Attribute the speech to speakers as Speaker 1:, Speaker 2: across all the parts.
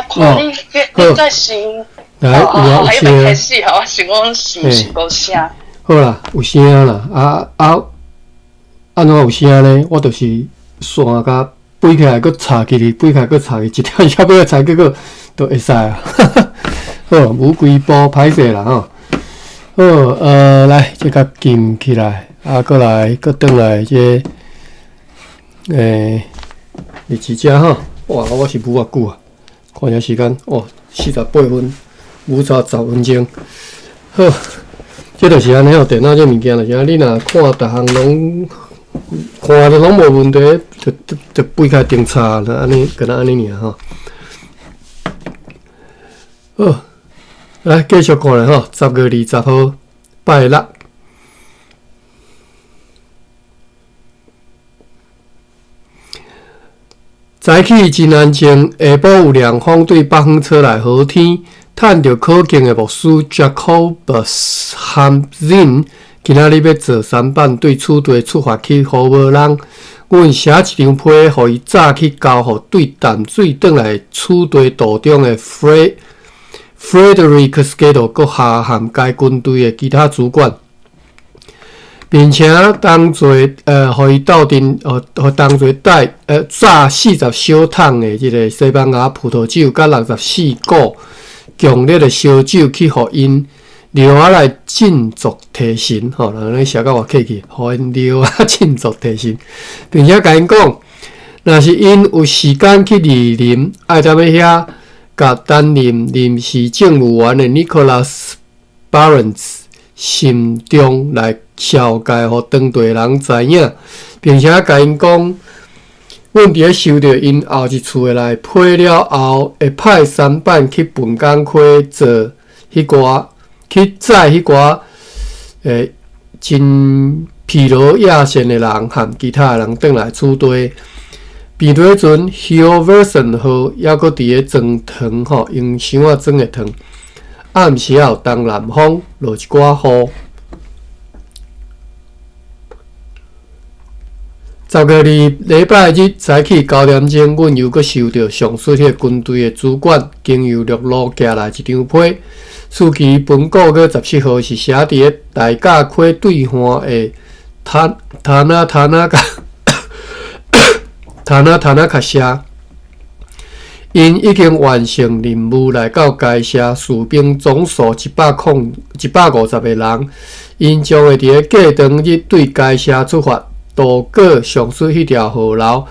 Speaker 1: 看你再先，
Speaker 2: 来，有啊，
Speaker 1: 还没开始哦，是讲是无声。
Speaker 2: 好啦，有声啦，安怎有声呢？我就是线甲飞起来，佮插起去，飞起来佮插去，一条下尾插，结果都会使啊。好，无规步歹势啦吼。好，来，即个禁起来，过来，搁转来这第几只吼？哇，我是舞偌久啊？看下时间，哦，48分，舞差10分钟。好，这就是安尼哦。电脑这物件就是安，你若看逐项拢看着拢无问题，就飞开定插，安尼，敢若安尼尔吼。好，来继续看咧吼，10月20号，拜六。早起真安静，下晡有凉风对北方吹来好天。趁着可敬的牧师 Jacobus Hamzin 今仔日要坐3班对厝地出发去服务人，阮写一张批，互伊早去交互对淡水转来厝地途中的 Frederick Scado 阁下含该军队的其他主管。并且当做互伊斗阵互当做榨40小桶的即个西班牙葡萄酒，甲64股强烈的烧酒去互因留下来振作提神吼，人咧写到偌客气，互因留下振作提神，并且甲因讲，若是因有时间去莅临，爱踮咧遐甲担任临时政务员的 Nicholas Barnes 心中来交代，互当地人知影，并且甲因讲，阮伫咧收到因后一厝的来批了后，会派3班去本港区做迄寡，去载迄寡真疲劳亚线的人和其他人转来厝地。边对阵 Hill Version 号，还阁伫咧装糖吼，用箱仔装的糖。暗时有东南风，落一寡雨。10月2礼拜日早起9点钟，阮又阁收到上述迄军队的主管经由陆路寄来一张批，此期本国个17号是写伫咧大甲区对岸的塔纳卡社。因已经完成任务，来到该社，士兵总数150个人。因将会伫咧过长日对该社出发，渡过上述迄条河流，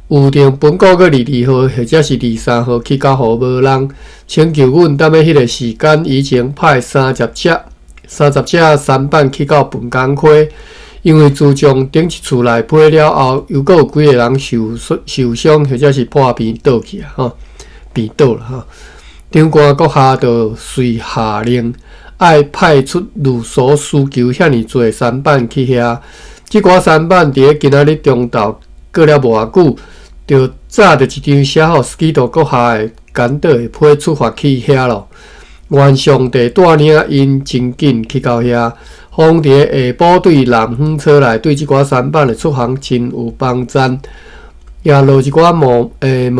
Speaker 2: 预定本国个22号或者是23号去到服务人。请求阮踮咧迄个时间以前派30只3班去到本港区。因为自从顶一厝来批了后，又阁有几个人受伤，或者是破病倒去啊，吼，病倒了吼。长官阁下就遂下令，爱派出如所需求遐尼侪3班去遐。即寡3班伫咧今仔日中昼过了无偌久，就早着一张写好斯基多阁下的简短的批出发去遐咯。原上帝带领因真紧去到遐。风伫咧下晡对南方车来，对即寡3班的出航真有帮赞，也落一寡毛仔雨。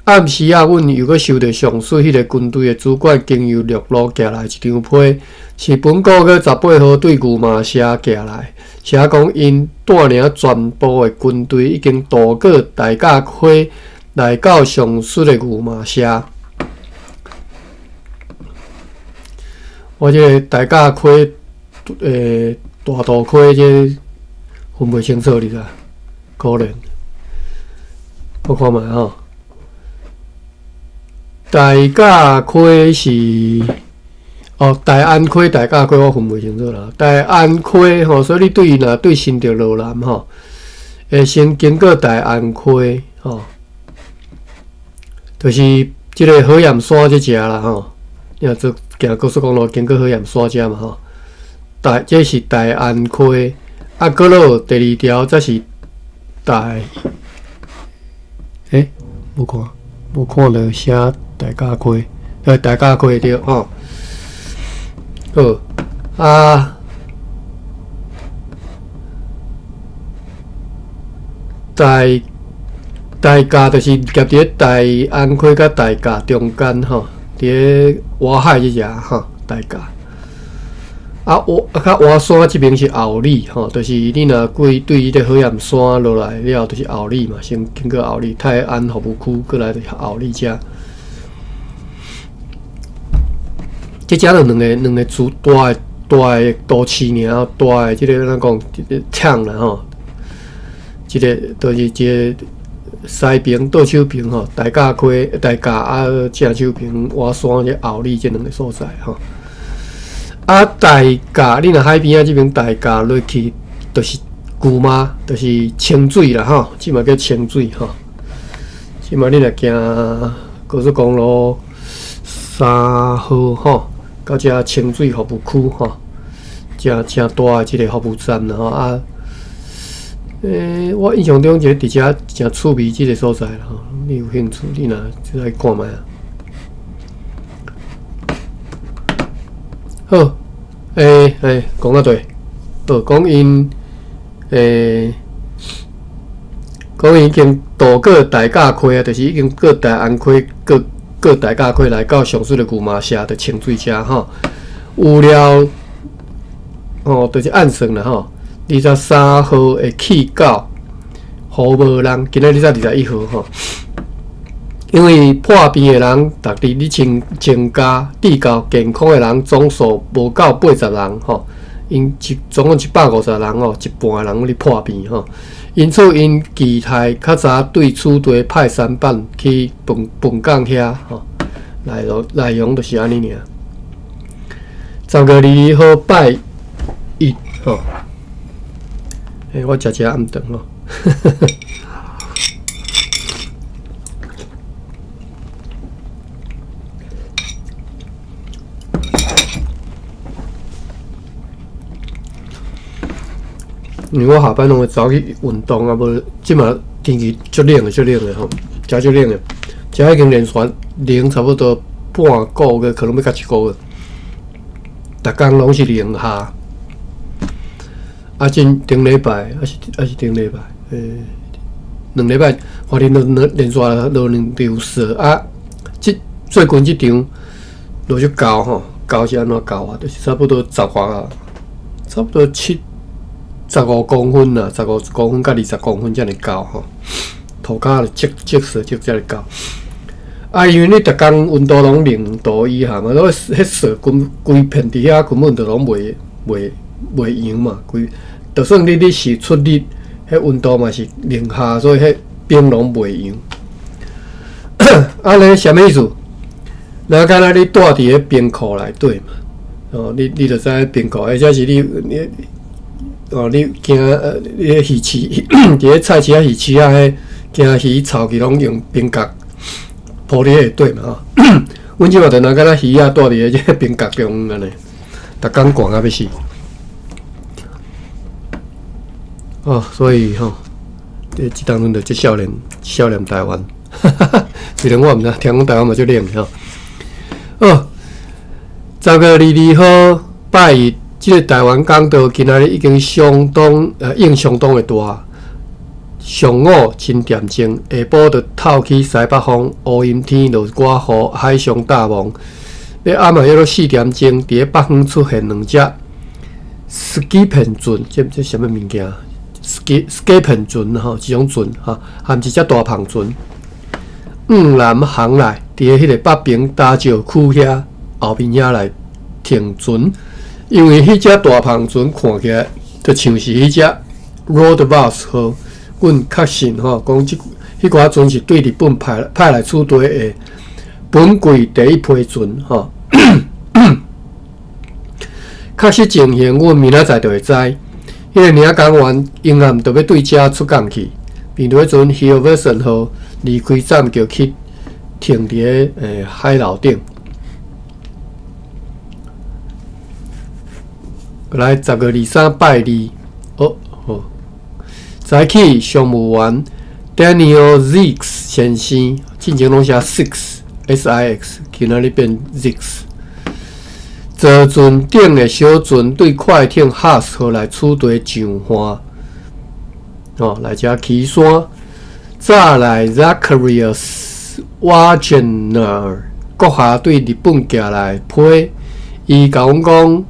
Speaker 2: 暗时啊，阮又阁收到上述迄个军队的主管经由陆路寄来一张批，是本国个18号对牛马社寄来，写讲因带领全部的军队已经渡过大甲溪，来到上述的牛马社。我这大甲区大渡区这分不清楚，你知？可能我看卖吼。大甲区是大安区、大甲区我分不清楚啦。大安区吼，所以你对新竹路南吼，会先经过大安区吼，就是即个火焰山这只啦吼，你做。行高速公路经过火焰山遮嘛吼，这是大安区，搁落第2条则是无看到写大甲区，大甲区对吼，好大甲就是夹伫大安溪甲大甲中间吼，伫外海即只吼大甲。较华山即边是后里吼，就是你若对伊个火焰山落来了，就是后里嘛，先经过后里泰安服务区，过来就是后里遮。即只就两个主大诶都市尔，大诶即个咱讲即个厂啦吼，即个就是即个西边倒手边吼，大甲溪、大甲正手边华山即后里即两个所在吼。大甲你若海边即边大甲落去，就是舅妈，就是清水啦吼，即嘛叫清水吼。即嘛你若行高速公路3号吼。到遮清水服务区吼，正大诶即个服务站啦吼我印象中一个伫遮正趣味即个所在啦吼，你有兴趣你若来看觅啊。好，讲到对，讲因已经渡过大甲溪啊，就是已经过大安溪过大甲溪来到上水的牛麻社的清水遮吼，有了就是按算啦吼，23号会起到雨无人，今仔日才21号吼，因为破病的人，逐日你增加，治疗健康的人总数无到80人吼，因总共150人吼，一半的人咧破病吼。因此，因期待较早对此地派3班去本港遐吼，内容就是安尼尔。10月22号拜一吼，我食暗顿吼。因为我下班拢会走去运动啊，无即马天气足冷的吼，真足冷的，遮已经连差不多半个月，可能要到1个月，逐工拢是零下。顶礼拜还是顶礼拜，2礼拜花莲连续落2场雪啊，最近即场落足高吼，高是安怎高啊？就是差不多差不多15公分啦，15公分到20公分才会高吼，涂骹积雪才会高。因为你逐工温度拢0度以下嘛，迄雪规片伫遐根本就拢袂扬嘛，就算你是出日，迄温度嘛是零下，所以迄冰拢袂扬。尼啥物意思？那敢若你住伫迄冰库内底嘛？你就知影冰库，或者是你惊你鱼市，伫咧菜市鱼市遐惊鱼臭去，拢用冰角铺伫迄底嘛吼。阮即马就若敢若鱼仔住伫迄冰角中安尼，逐工寒啊要死。所以即当阵就即少年台湾，虽然我毋知，听讲台湾嘛足冷吼。10月22号拜一，即个台湾港岛今仔日已经相当的大，上午真恬静，下晡就透起西北风，乌阴天，落寡雨，海上大雾。要暗约4点钟，伫咧北方出现2只ski片船，这什么物件？ski片船吼，一种船哈，含一只大篷船，南航来，伫咧迄个北平大石区遐后面遐来停船。因为迄只大篷船看起来就像是迄只 Roadbus 号，阮确信讲迄寡船是对日本派来处地的本柜第一批船确实情形，阮明仔载就会知。迄个领港员因暗就要对遮出港去，面对迄阵 Hilversum 号离开站就去停伫海楼顶。来10月23拜2，早起商务员 Daniel Zix 先生，进前拢写 SIX，今仔日变 Zix。坐船顶的小船对快艇 Haas 号来处地上岸，来遮起山。再来 Zacharias Wagner 阁下对日本寄来批，伊甲阮讲。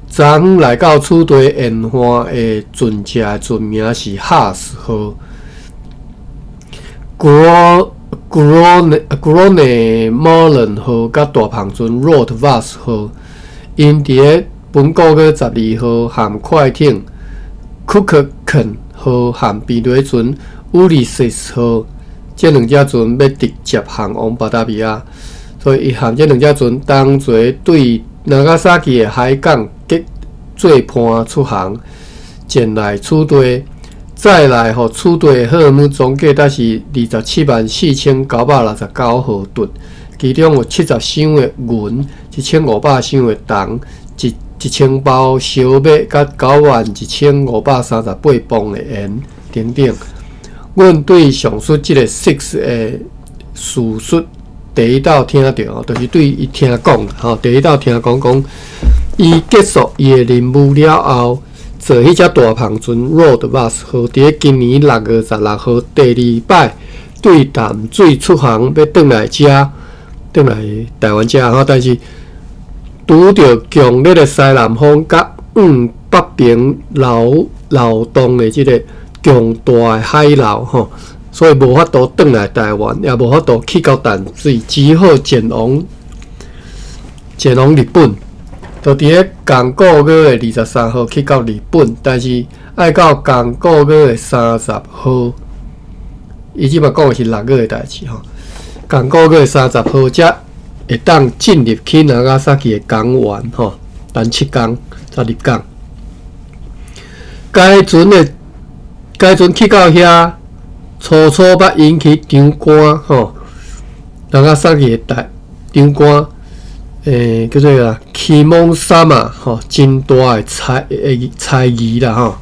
Speaker 2: 昨来到厝地烟花的船只船名是哈斯号 Grone Molen 号甲大篷船 Rotvas 号，因伫本国月12号含快艇 Kukoken 号含边队船 Ulysses 号，这两只船要直接航往巴达比亚，所以伊含这两只船同齐对那加萨基的海港做伴出航，前来厝地，再来互厝地的航母总计才是274969号吨，其中有70艘的银，1500艘的铜，1000包烧麦，甲91538磅的盐等等。阮对上述即个 Six 的叙述。第一道听到，就是对伊听讲吼。第一道听讲，伊结束伊的任务了后，坐迄只大篷船 Rotvas 号，伫今年6月16号第2摆对淡水出航，要转来台湾遮吼，但是拄着强烈的西南风甲北边流动的即个强大的海流吼。所以无法度转来台湾，也无法度去到淡水，只好前往日本。就伫咧同个月的23号去到日本，但是爱到同个月的30号，伊即摆讲的是6月的代志吼。同个月30号才会当进入去那加萨基的港湾吼，等7天才入港。该船去到遐。初捌引起场官吼，那加萨基的场官，叫做啦，启蒙山嘛吼，真大的猜疑啦吼，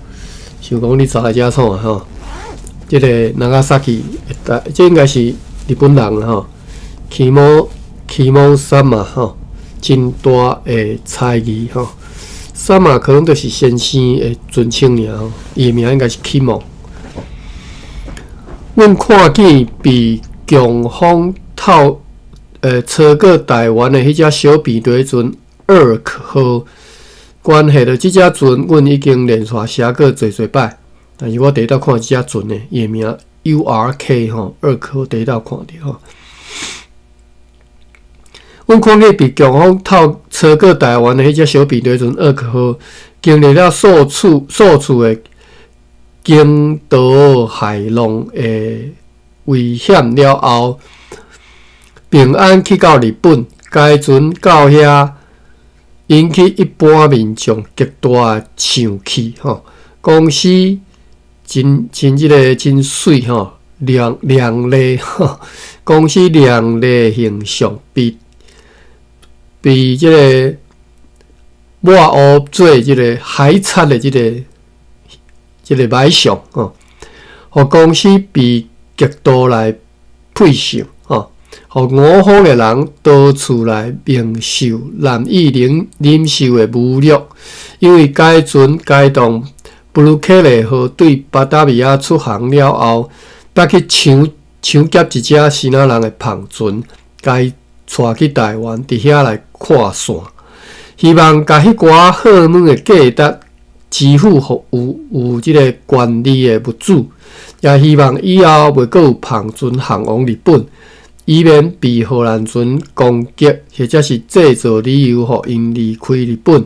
Speaker 2: 想讲你查遮创啊吼，即个那加萨基，这应该是日本人啦吼，启蒙山嘛吼，真大的猜疑吼，山嘛可能就是先生的尊称尔吼，伊名应该是启蒙。阮看见被强风超过台湾的迄只小便队船 Urk 号，关系到即只船，阮已经连续写过侪摆，但是我第一道看即只船的伊名 URK 吼 ，Urk 号第一道看着吼。阮看见被强风超过台湾的迄只小便队船 Urk 号，经历了数次的经岛海浪的危险了后，平安去到日本。该船到遐，引起一般民众极大的生气吼。公司真水吼，亮丽吼，公司亮丽形象比即个抹乌做即个海产的即个歹相吼，互公司被极度来配受吼，互我方的人到处来蒙受难以忍受的侮辱，因为该船该当布鲁克利号对巴达米亚出航了后，捌去抢劫一只西那人的篷船，该带去台湾，伫遐来看线，希望甲迄寡好门的价值。支付有即个管理的物主，也希望以后袂阁有篷船航往日本，以免被荷兰船攻击，或者是制造理由，互因离开日本。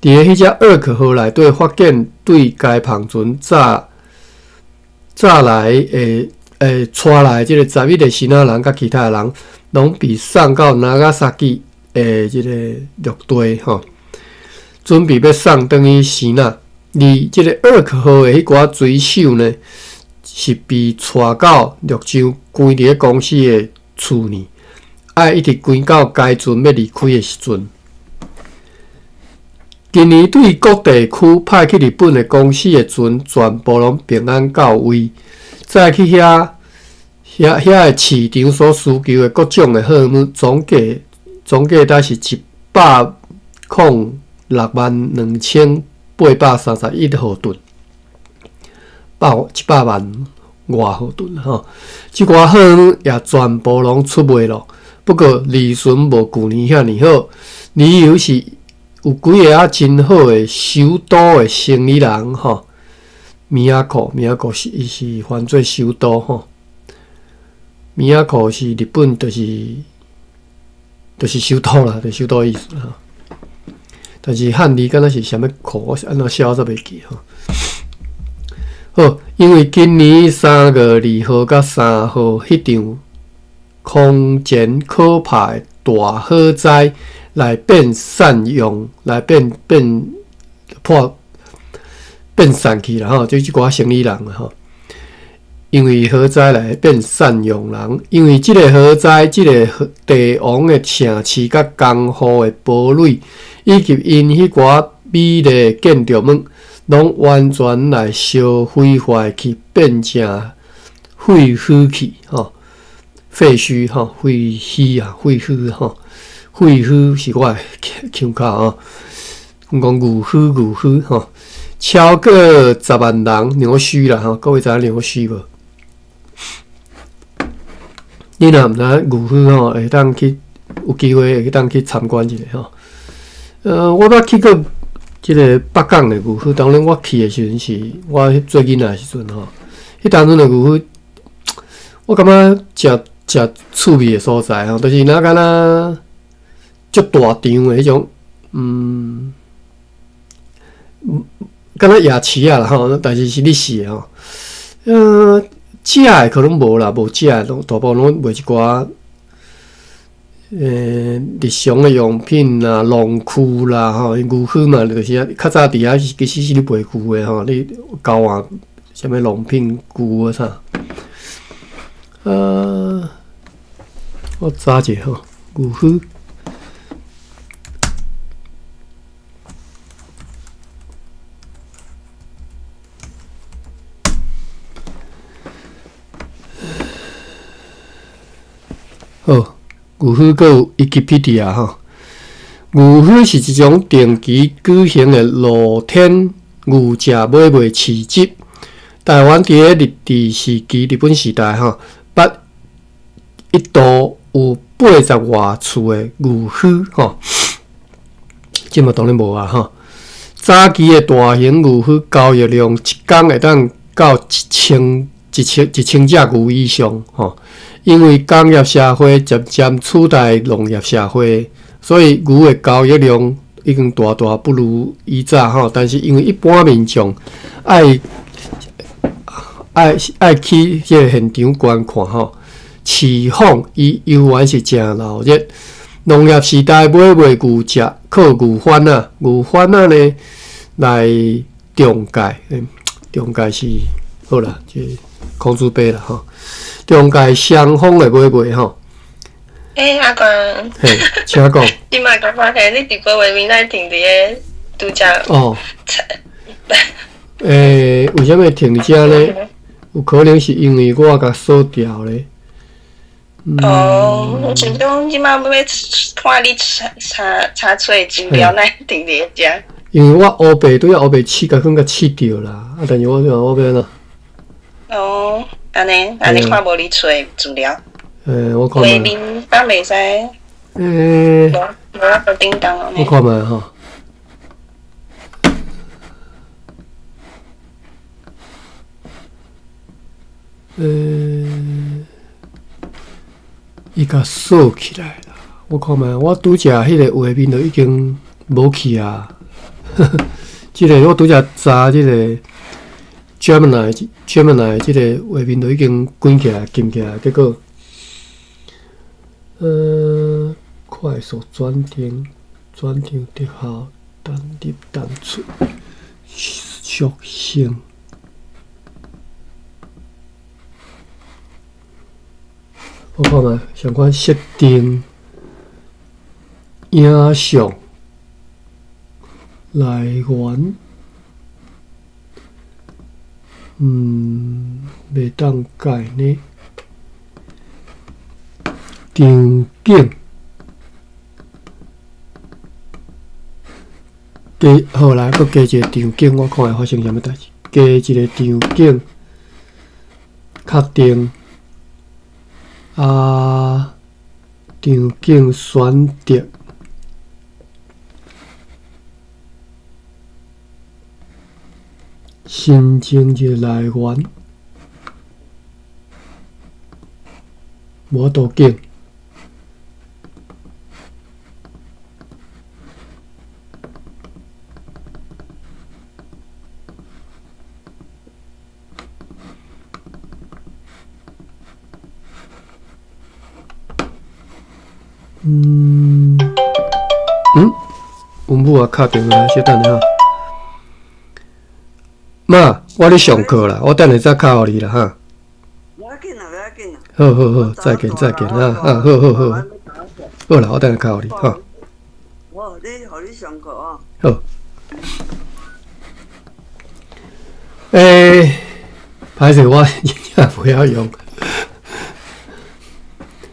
Speaker 2: 伫迄只2号内底发现，对该篷船早来带来即个11个西那人甲其他人，拢被送到那加萨基即个陆地吼。准备要送转去西那，而即个2号的迄寡水手呢，是被带到陆上关伫咧公司的厝呢，爱一直关到该船要离开的时阵。今年对各地区派去日本的公司的船，全部拢平安到位，再去遐的市场所需求的各种的货物，总计才是1062831号吨。100万外毫吨吼。即寡货也全部拢出卖咯。不过利润无旧年遐尼好，理由是有几个真好的首都的生意人吼。米亚库是伊是犯罪首都吼。米亚库是日本，就是首都啦，就是首都意思哈。但是汉字敢若是啥物库，我是安怎写我才袂记吼。好，因为今年3月2号到3号迄场空前可怕的大火灾来变散用，来变散去啦吼，就即寡生意人啦吼。因为火灾来变善用人，因为即个火灾，即个帝王的城市甲功夫的堡垒，以及因迄寡美丽建筑物，拢完全来烧毁坏去，变成废墟去吼，废墟吼，废墟啊，废墟吼，废墟是我的腔口吼，讲牛墟吼，超过10万人鸟墟啦吼，各位知影鸟墟无？你若毋知牛墟吼，会当去有机会会当去参观一下吼。我捌去过即个北港的牛墟，当然我去的时阵是我做囡仔的时阵吼，迄当阵的牛墟，我感觉诚趣味的所在吼，就是敢若足大场的迄种，敢若夜市啊啦吼，但是是日式的吼，食的可能无啦，无食的，大部分拢卖一寡日常的用品啦、农具啦吼，牛墟嘛，就是较早伫遐其实是咧卖牛的吼，你交换啥物农品、牛啊啥，我查者吼，牛墟。好，牛墟阁有 Wikipedia 吼。牛墟是一种定期举行的露天牛食买卖市集。台湾伫个日治时期、日本时代吼，捌一度有80外处的牛墟吼。即嘛当然无啊吼。早期的大型牛墟交易量一工会当到1000只牛以上吼。因为工业社会渐渐取代农业社会，所以牛的交易量已经大不如以早吼。但是因为一般民众爱去即个现场观看吼，市况伊游玩是真闹热。农业时代买卖牛食，靠牛贩啊呢来中介，中介是好啦，即空主杯啦吼。中介双方的买卖吼。
Speaker 1: 阿官，
Speaker 2: 嘿，请讲。
Speaker 1: 你嘛刚发现你伫国外面来停伫个拄则
Speaker 2: 哦。为什么停遮呢？有可能是因为我甲锁掉咧。
Speaker 1: 我想讲即马要看你查出的资料，来停伫遮。
Speaker 2: 因为我乌白对乌白试甲掉啦，但是我要哪？
Speaker 1: 安尼看无你出的资料。
Speaker 2: 我看
Speaker 1: 下面敢袂使。无我叮当哦。
Speaker 2: 我看卖吼。伊甲锁起来啦。我看卖，我拄则迄个画面就已经无去啊。即个我拄则查即个。Gemini 即个画面都已经关起来、禁起来，结果，快速转停特效，单入单出，属性。我看卖，相关设定、影像、来源。袂当改呢。场景，好来，佮加一个场景，我看会发生啥物代志？加一个场景，确定场景选择新增一个来源，无途径。文母啊，敲电话，稍等下。妈，我咧上课啦，我等下再敲互你啦哈。
Speaker 1: 不要紧啦，不要紧啦。
Speaker 2: 好，再见啊，好啦，我等下敲互你哈。
Speaker 1: 互你上课哦。
Speaker 2: 好。歹势我真正不晓用，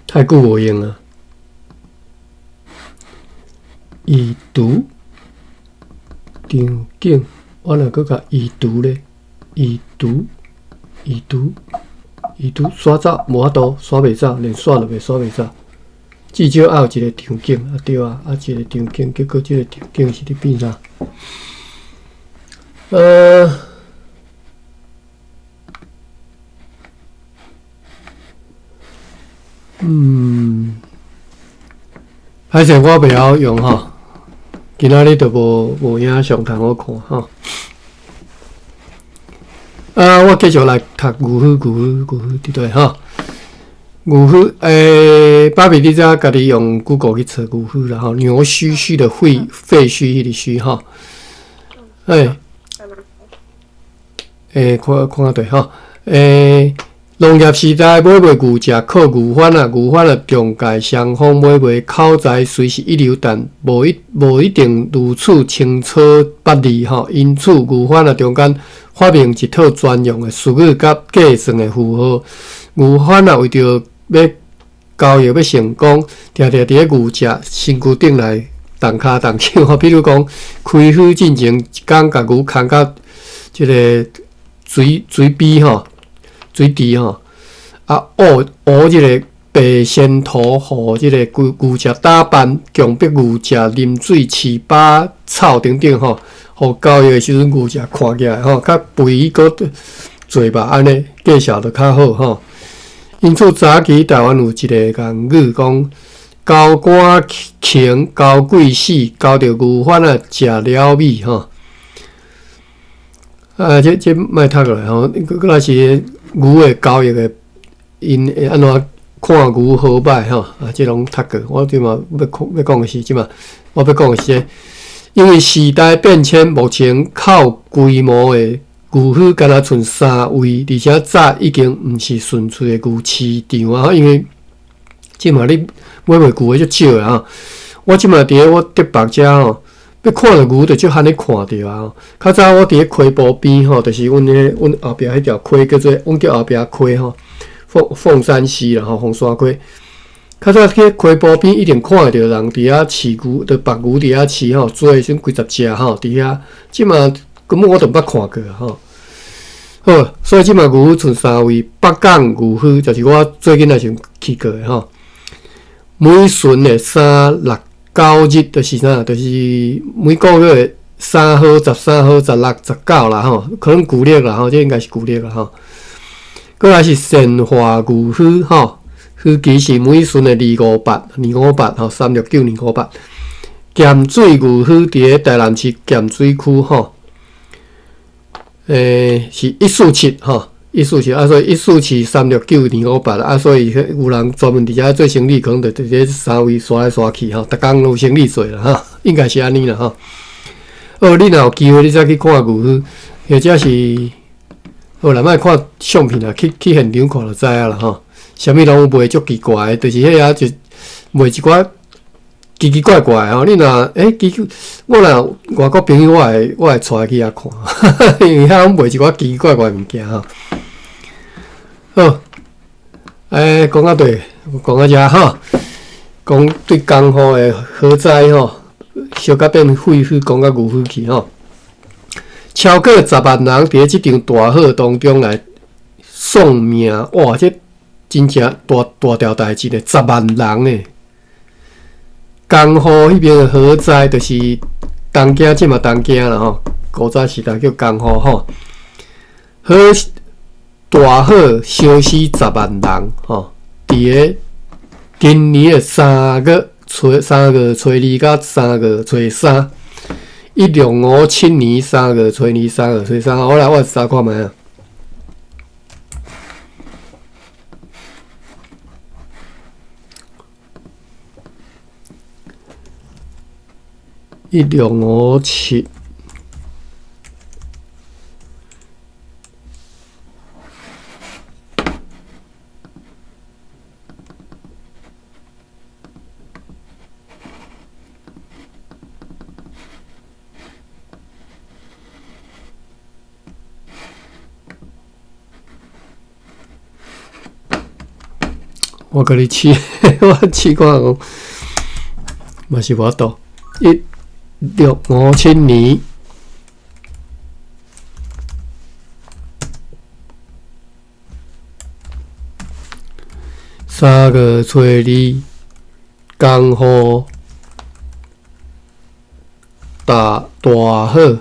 Speaker 2: 太久无用了。已读场景，我若搁甲已读咧，已读，刷走无法度，刷袂走，连刷都袂刷袂走。至少还有一个场景啊，对啊，一个场景，结果这个场景是伫变啥？歹势我袂晓用吼。今仔日就无影上通好看吼。我继续来读牛虎伫对吼。牛虎爸比你则家己用 Google 去查牛虎啦吼，牛须的废墟迄个须吼。看下对吼。农业时代买卖牛只靠牛贩啊，中介双方买卖口才虽是一流，但无一定如此清楚捌字吼。因此，牛贩啊中间发明一套专用的术语甲计算的符号。牛贩啊为着要交易要成功，常伫咧牛只身躯顶来动骹动手吼。比如讲，开始进前一工，甲牛牵到即个水边吼。水池吼，学即个白线图，互即个牛只打扮，强迫牛只啉水、饲饱、草等等吼，互交易的时阵牛只看起来吼，较肥个做吧，安尼计数就较好吼。因此早期台湾有一个谚语讲：交官穷，交贵死，交着牛贩啊食了米吼。这莫读落来吼，佮若是牛的交易的，因会安怎看牛好歹吼？这拢读过。我即嘛要讲的是即嘛，我要讲的是，因为时代变迁，目前靠规模的牛墟敢若剩3位，而且早已经毋是纯粹的牛市场啊。因为即嘛你买卖牛的足少啊。我即嘛伫咧我德北遮吼。要看到牛，就足罕咧看着啊！较早我伫咧溪埔边吼，就是阮后壁迄条溪叫做阮叫后壁溪吼，凤山溪啦吼，凤山溪。较早去溪埔边一定看会着人伫遐饲牛，着白牛伫遐饲吼，做诶阵几十只吼伫遐。即嘛根本我都毋捌看过吼。好，所以即嘛牛剩3位，北港牛墟就是我最近也是去过诶吼。每旬诶3、6、9日就是啥？就是每个月3号、13号、16、19啦吼，可能旧历啦吼，这应该是旧历啦吼。过来是神话牛墟吼，墟期是每旬的258吼，369、258。咸水牛墟伫咧台南市咸水区吼，是147吼。147啊，所以147、369、258啊，所以有人专门伫遮做生意，可能就伫咧3位刷来刷去吼，逐工有生意做啦吼，应该是安尼啦吼。你若有机会，你再去看牛墟，或者是好啦，莫看相片啦，去现场看就知影啦吼。啥物拢有卖足奇怪的，就是迄遐就卖一寡奇奇怪怪吼。你若我若外国朋友，我会带去遐看，因为遐拢卖一寡奇奇怪怪物件吼。好，讲到对，讲到遮吼，讲对功夫的好在吼，小甲变废墟，讲到牛墟去吼。超过10万人伫即场大火当中来送命，哇！这真正大条代志咧，10万人诶。江户迄边诶火灾，就是东京，即嘛东京啦吼，古早时代叫江户吼。大火烧死10万人吼，伫个今年诶3月初2到3月初3，一六五七年3月初2、3月初3，好来我查看觅啊。1657。我甲你试，我试看讲，嘛是无法度。1657年3月初2，江户大火，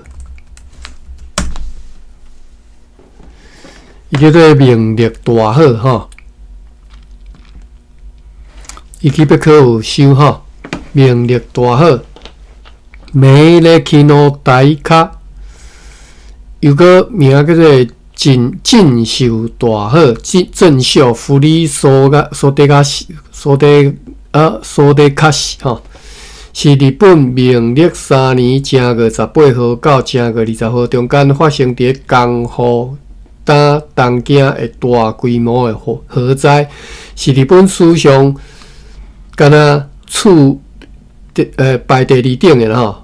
Speaker 2: 伊叫做明烈大火吼。伊基本课有修吼，明烈大火。美咧基诺大卡，有个名叫做镇秀大火，镇秀福里苏迪卡西吼，是日本明历3年正月18号到正月20号中间发生伫江户打东京的大规模的火灾，是日本史上敢若排第2等的啦吼。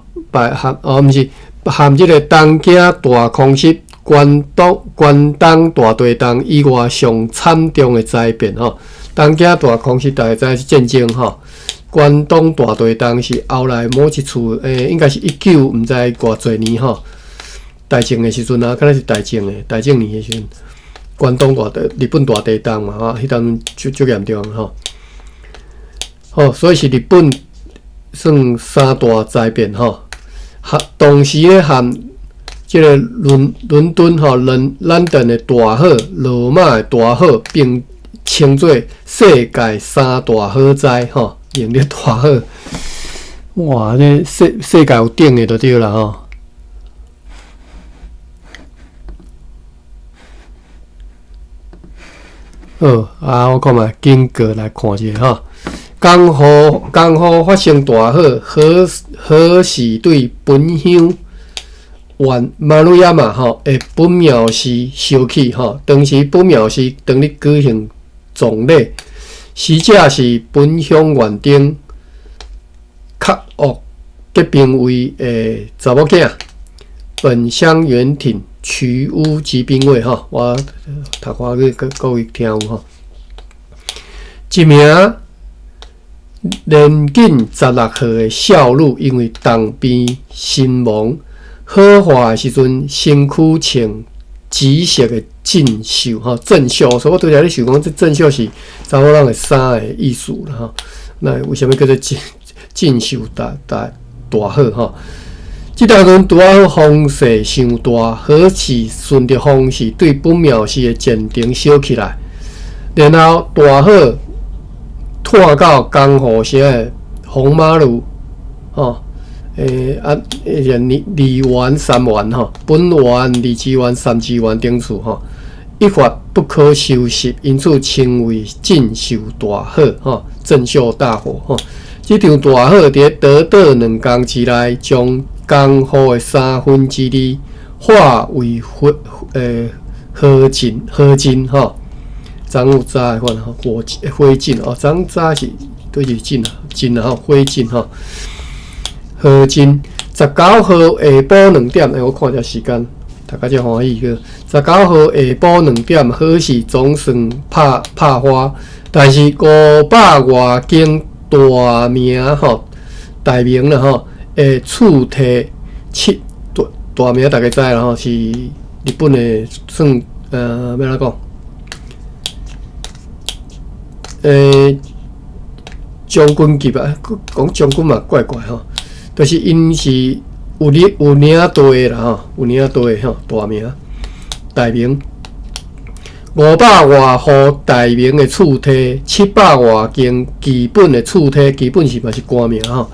Speaker 2: 毋是含即个东京大空袭、关东大地震以外上惨重的灾变吼。东京大空袭大家知是战争吼，关东大地震是后来某一处应该是19毋知偌侪年吼，大正的时阵啊，敢若是大正年的时阵，关东日本大地震嘛吼，迄阵足严重吼。哦，所以是日本算3大灾变吼。同时咧，含即个伦敦吼、伦敦的大火、罗马的大火，并称作世界3大火灾吼，明烈大火。哇，这世界有顶的就对啦吼。好，我看嘛，经过来看一下吼。江户发生大火，火是对本乡马路亚嘛吼，本庙寺烧起吼。当时本庙寺当日举行葬礼，死者是本乡园丁较恶结并为查某囝，本乡园町取屋及兵卫吼。我读看去各位听有吼，一名年仅16岁的少女，因为当兵身亡。火化的时阵，身躯穿紫色的镇绣吼，镇绣。所以我拄则咧想讲，这镇绣是查某人的衫的意思啦吼。那为什么叫做镇绣大火吼？即当阵拄好风势伤大，火势顺着风势对本庙寺的前庭烧起来，然后大火拖到江户城的红马路吼。梨园、三园吼，本园、二志园、三志园等处吼，一发不可收拾，因此称为镇绣大火吼，镇绣大火吼。这场大火伫短短2工之内，将江户的2/3化为火烬吼。昨有早的款吼，火烬哦，昨早是对是烬啊，烬啊吼，火烬吼。火烬19号下晡2点，我看一下时间，大家真欢喜个。19号下晡2点，火势总算拍花，但是500外间大名啦吼，厝体大名大家知啦吼，是日本的算要怎讲？将军级啊，讲将军嘛怪怪吼，就是因是有领队啦吼，有领队吼，大名大名500外户大名的厝体，700外间基本的厝体，基本是嘛是官名吼，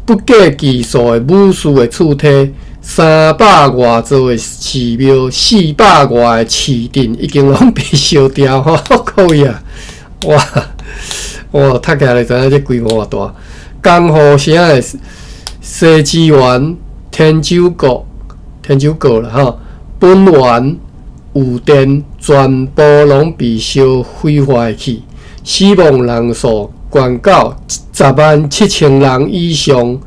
Speaker 2: 不计技术的武士的厝体。300外座的寺庙，400外的市镇，已经拢被烧掉吼，可以啊！哇，读起来知影这规模偌大。江户城的西之丸、天九阁啦吼，本丸、御殿全部拢被烧毁坏去，死亡人数悬到107000人以上，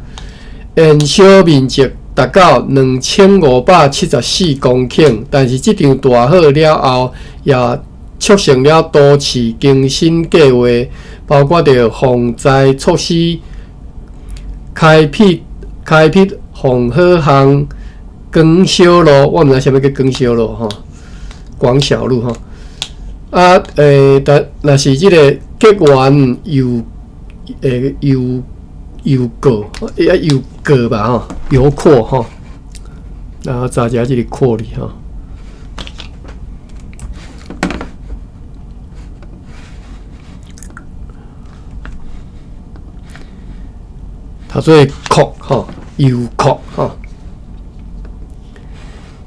Speaker 2: 燃烧面积达到2574公顷，但是这场大火了后，也促成了都市更新计划，包括着防灾措施、开辟防火巷、广小路，我毋知啥物叫广小路吼，广小路吼。若是即个结缘邮购吧吼，邮扩吼，然后查一下这个扩里吼。他做扩吼，邮扩吼，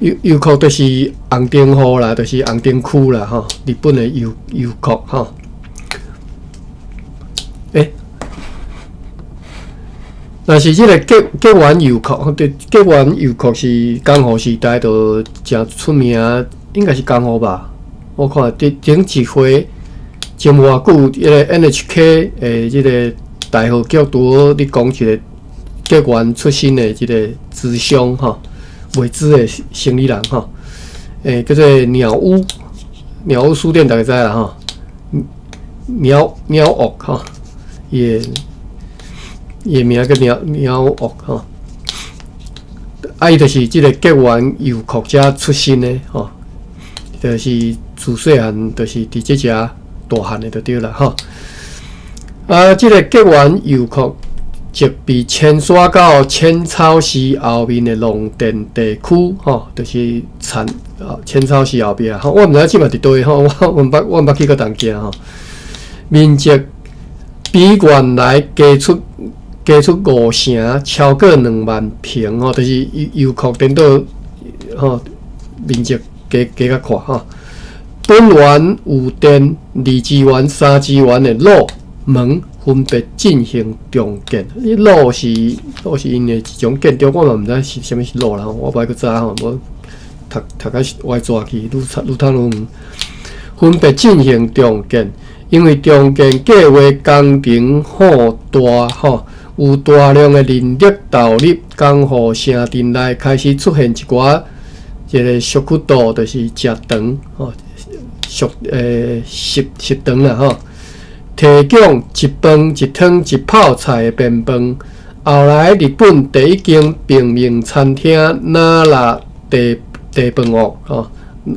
Speaker 2: 邮扩就是红丁户啦，就是红丁区啦吼，日本的邮扩吼。但是这个结缘邮扩，对，结缘邮扩是江户时代就真出名，应该是江户吧？我看顶一回前偌久，迄个 NHK 即个大河剧拄咧讲一个结缘出身的即个资商吼，未知的生理人吼，叫做鸟屋书店，大家知啦吼，鸟屋吼，伊名叫鸟屋吼，伊就是即个结缘邮扩者出身的吼，就是自细汉就是伫即只大汉的就对啦吼。即个结缘邮扩即被迁徙到浅草寺后面的龙田地区吼，就是浅草寺后壁吼，我毋知即嘛伫倒吼，我捌去过东京吼，面积比原来加出5成，超过2万平吼，就是邮扩颠倒吼，面积加较宽吼。本园、御殿、二之园、三之园的路门分别进行重建。路是因的一种建筑，我嘛毋知是啥物是路啦，我歹去查吼，无读到歪抓去，愈读愈远。分别进行重建，因为重建计划工程浩大吼。有大量的人力投入，江户城镇内开始出现一寡即个小区道，就是食堂吼，食堂啦吼，提供一饭一汤一泡菜的便饭。后来日本第一间平民餐厅那拉地饭屋吼，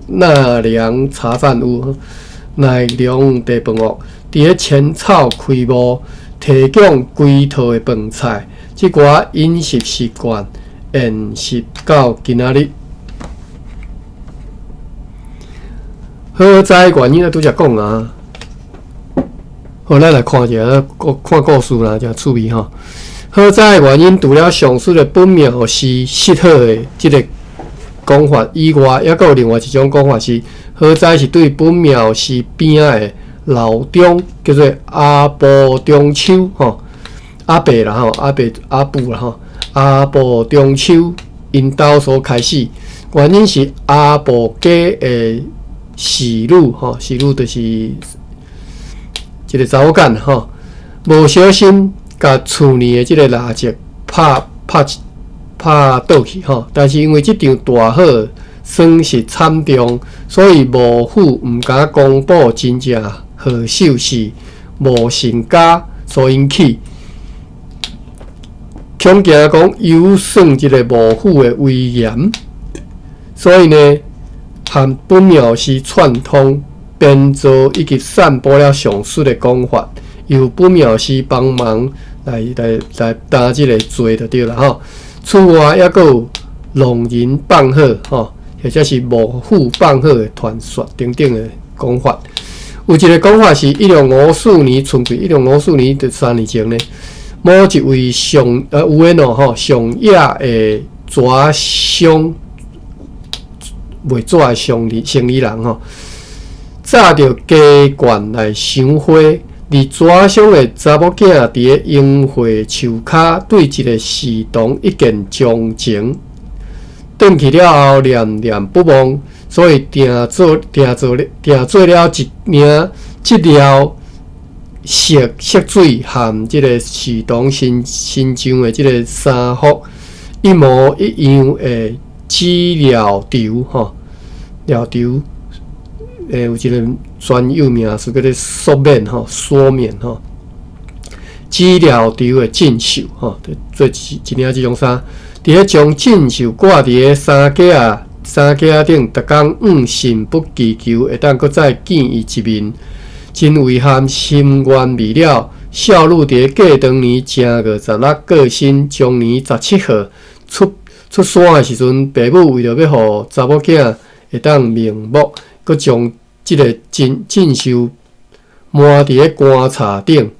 Speaker 2: 奈良茶饭屋，奈良地饭屋伫咧浅草开幕。提供规套的饭菜，即寡饮食习惯延续到今仔日。火灾原因啊，拄则讲啊。好，咱来看一下，看故事啦，真趣味吼。火灾原因除了上述的本庙是失火的即个讲法以外，还有另外一种讲法是，火灾是对本庙是边仔的。老中叫做阿部中秋吼，阿伯啦吼，阿布啦吼，阿部中秋因兜所开始，原因是阿部家的侍女吼，侍女就是一个查某囝吼，无小心甲厝内的即个蜡烛拍倒去吼，但是因为即场大火损失惨重，所以幕府毋敢公布真正。祸首是无成家所引起，恐惊讲有损即个幕府的威严，所以呢，和本庙是串通，并编造以及散播了上述的讲法，由不妙师帮忙来担即个罪就对了吼。此外，还有弄人放火吼，或者是模糊放火的传说等等的讲法。有一个讲法是1654年，春季1654年的3年前呢，某一位有诶喏吼上野的蛇商卖纸的生意人吼，炸着鸡罐来赏花，而纸商的查某囝伫咧樱花树骹对一个侍童一见钟情，转去了后念念不忘，所以定做了一名即条色水和即个侍童身上的即个衫服一模一样的纸料条吼，料条有一个专有名词叫做缩面吼，缩面吼，纸料条的锦绣吼，做一领即种衫，伫咧将锦绣挂伫咧衫架顶，逐工神不祈求，会当搁再见伊一面。真遗憾，心愿未了。少女伫过当年正月16过身，将年17号出山的时阵，爸母为了要互查某囝会当瞑目，佮将即个锦绣抹伫咧棺柴顶。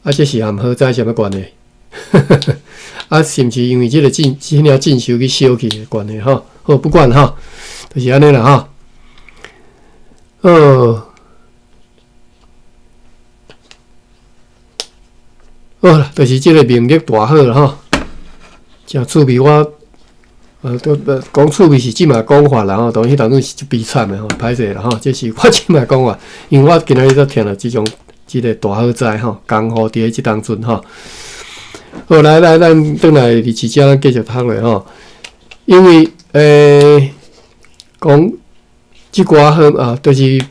Speaker 2: 啊，这是和好在什么关系？啊，是毋是因为即个领锦绣去烧去的关系吼？好，不管吼，就是安尼啦吼。好啦，就是即个名利大好啦吼，真趣味。我讲趣味是即卖讲法啦吼，当迄当阵是一悲惨的吼，歹势啦吼，这是我即卖讲法，因为我今仔日才听了即个大好哉吼，刚好伫咧即当阵吼。好，来，咱转来日志遮咱继续读咧吼，因为讲即寡好啊，就是。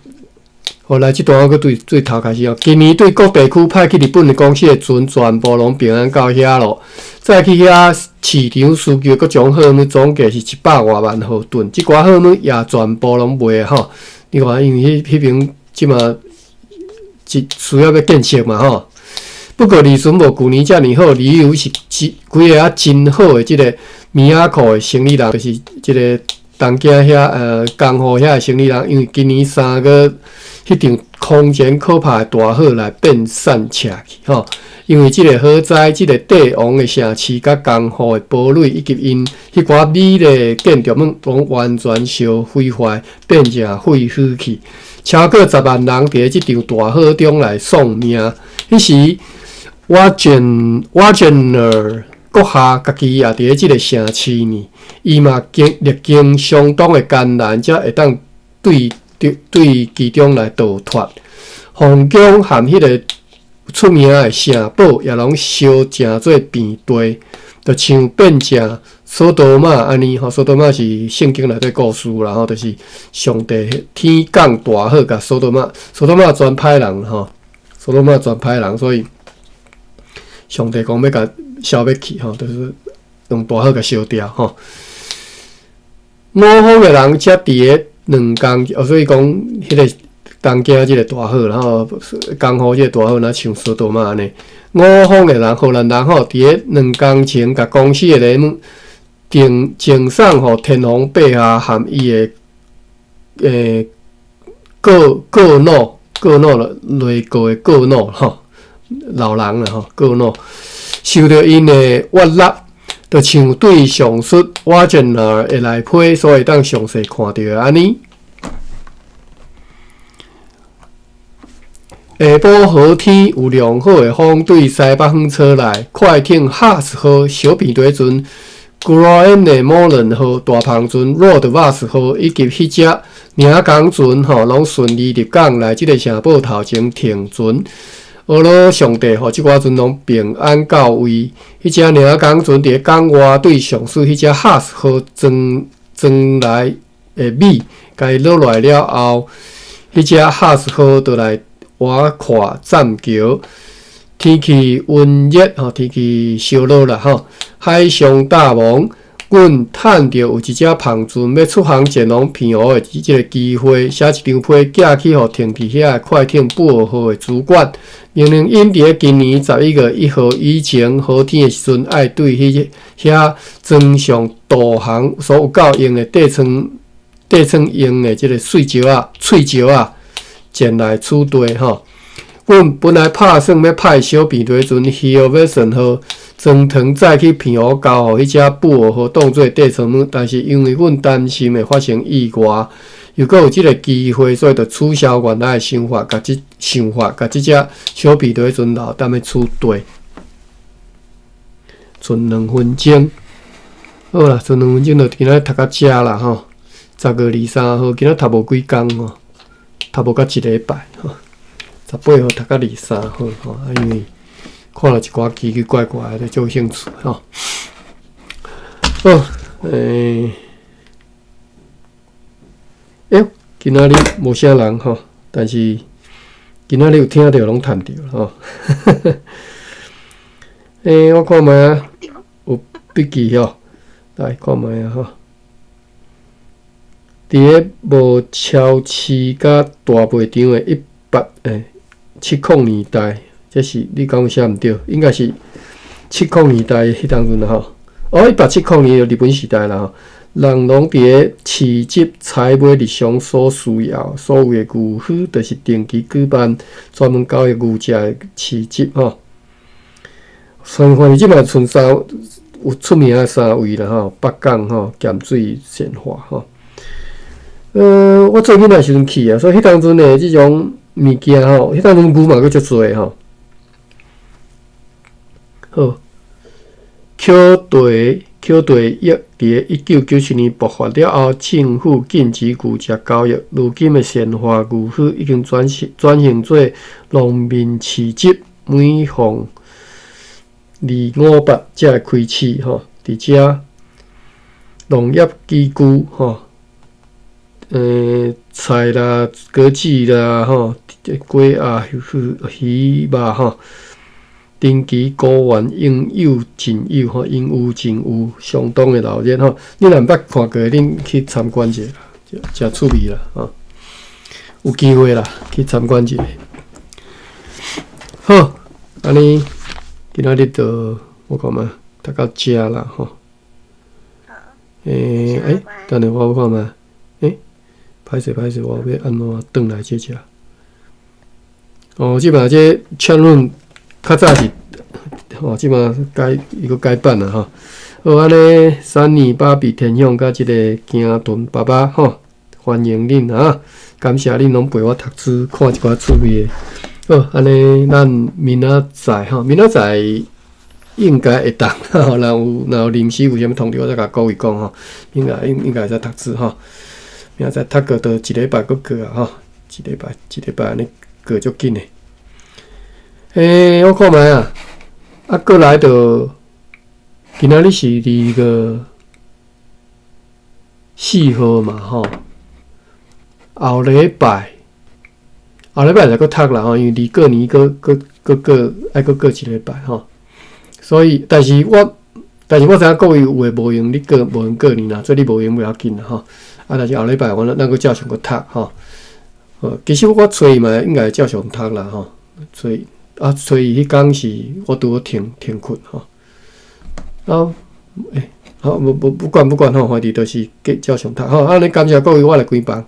Speaker 2: 后来，这段我搁最头开始哦。今年对各地区派去日本的公司的船全部拢平安到遐咯。再去遐市场需求，各种货物总计是100多万毫吨。即寡货物也全部拢卖吼。你看，因为迄边即嘛需要建设嘛吼。不过利润无旧年遮尔好，理由是几个啊真好的即个米仔裤的生意人，就是即个东京遐江户遐的生意人，因为今年3月。迄场空前可怕的大火来变散撤去吼，因为即个火灾，即个帝王的城市甲江户的堡垒以及因迄寡美丽建筑物，拢完全烧毁坏，变成废墟去。超过10万人伫即场大火中来丧命。迄时Wagner 阁下家己也伫即个城市呢，伊嘛历经相当的艰难，才会当对其中来逃脱，皇宫和迄个出名的城堡也拢烧成做平地，就像变成索多玛安尼吼。索多玛是圣经内底故事啦吼，就是上帝天降大火，甲索多玛全歹人吼，索多玛全歹人，所以上帝讲要甲消灭去吼，就是用大火甲烧掉吼。五方的人则伫咧。2工，所以讲迄个东京即个大火，然后江户即个大火，若像索多玛安尼。五方的人、荷兰人吼，伫咧2工前，甲公司的人赠送互天皇陛下含伊的各诺了，雷国的各诺吼，老人啦吼，各诺受到因的约纳。就像对上述我真儿的内批，所以当详细看到安尼。下晡好天，有良好的风对西北风吹来，快艇哈斯号、小平堆船、Grand 的某人号、大胖船、Road Vas 号以及迄只领港船吼，拢顺利入港来即个城堡头前停船。俄罗上帝互即寡船拢平安到位。迄只领港船伫咧港外对上述迄只哈斯号装来的米，甲伊落来了后，迄只哈斯号就来划跨栈桥。天气温热吼，天气烧热啦吼，海上大忙，阮趁着有一只胖船要出航前往平湖的即个机会，写一张批寄去互停伫遐快艇布号的主管，命令因伫今年11月1号以前好天的时阵，爱对遐装上导航所有够用的地层用的即个碎石啊、碎石啊，前来处理吼。阮本来打算要派小便队船希望要顺号装藤再去平湖交互迄只布号当做地层母，但是因为阮担心会发生意外，又搁有即个机会，所以就取消原来的想法，甲即只小便队船留踮咧处理。剩2分钟，好啦，剩2分钟就今仔读到遮啦吼。10月23号，今仔读无几工吼，读无到1礼拜吼。18号读到23号吼，因为看了一寡奇奇怪怪的，就有兴趣吼。好，今仔日无啥人吼，但是今仔日有听到拢趁着吼。我看觅啊，有笔记吼，来看觅啊吼。伫个无超市甲大卖场的70年代，这是你讲有写毋对，应该是70年代迄当阵吼。1870年就日本时代啦吼。人拢伫个市集采买日常所需要，所有的牛墟，就是定期举办专门交易牛只的市集吼。全番即嘛剩有出名的3位啦吼，北港吼、咸水、善化吼。我做囡仔时阵去啊，所以迄当阵的即种物件吼，迄当阵牛嘛佫足多吼。好，口蹄疫伫1997年爆发了后，政府禁止牛只交易。如今的善化牛墟已经转型做农民市集，每逢2、5、8才会开市吼。伫遮农业机具吼。菜啦、果子啦、吼、鸡啊、鱼肉吼，长期高原应有尽有吼，应有尽有，相当的热闹吼。你若毋捌看过，恁去参观者啦，真趣味啦吼。有机会啦，去参观一下。好，安尼今仔日就我看嘛，读到遮啦吼。等下我看嘛。歹势，我要安怎转来这只？即摆这串论较早是，即摆伊个改版啦吼。好，安尼3年芭比天向甲即个京顿爸爸吼，欢迎恁啊！感谢恁拢陪我读书，看一寡趣味的。好，安尼咱明仔载吼，明仔载应该会当吼，若有临时有啥物通知，我再甲各位讲吼，应该会使读书吼。明仔载读过，就1礼拜佫过啊吼，1礼拜安尼过足紧诶。我看觅啊，过来就今仔日是2月4号嘛吼，后礼拜就佫读啦吼，因为离过年佫爱佫过1礼拜吼，所以但是我知影各位有诶无用，你无用过年啦，所以你无用不要紧啦吼。但是后礼拜咱佫照常佫读吼。其实我找伊嘛应该照常读啦吼。找伊迄工是我拄好停困吼。好，不管吼，反正就是照常读吼。安尼感谢各位，我来关房。